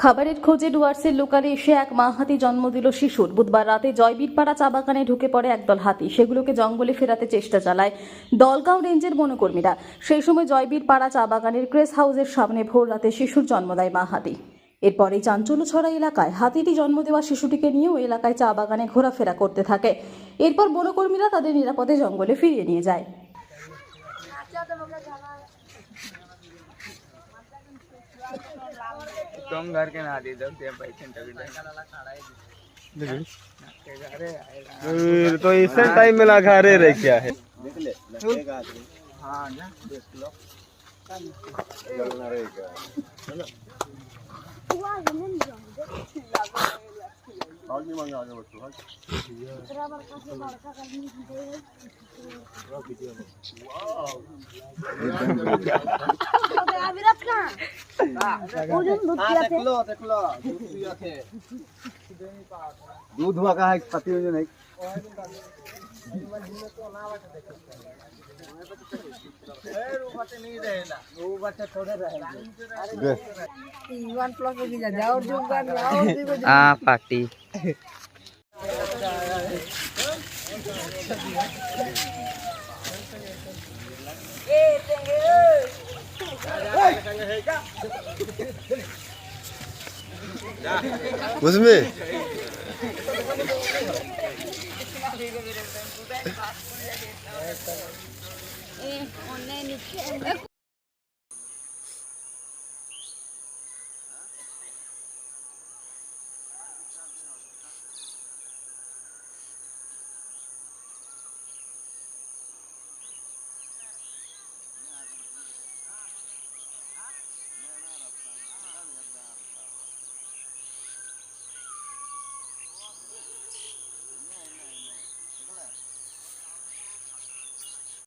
খাবারের খোঁজে ডুয়ার্সের লোকালে এসে এক মা হাতি জন্ম দিল শিশুর। বুধবার রাতে জয়বীরপাড়া চা বাগানে ঢুকে পড়ে একদল হাতি। সেগুলোকে জঙ্গলে ফেরাতে চেষ্টা চালায় দলগাঁও রেঞ্জের বনকর্মীরা। সেই সময় জয়বীরপাড়া চা বাগানের ক্রেস হাউসের সামনে ভোর রাতে শিশুর জন্ম দেয় মা হাতি। এরপরেই চাঞ্চল্য ছড়া এলাকায়। হাতিটি জন্ম দেওয়া শিশুটিকে নিয়ে ওই এলাকায় চা বাগানে ঘোরাফেরা করতে থাকে। এরপর বনকর্মীরা তাদের নিরাপদে জঙ্গলে ফিরিয়ে নিয়ে যায়। तुम घर के ना दे दो पेशेंट तो इससे टाइम मिला खा रहे क्या है। देख ले हाँ ना देख लो दूध हुआ का है पति नहीं पार्टी उसमें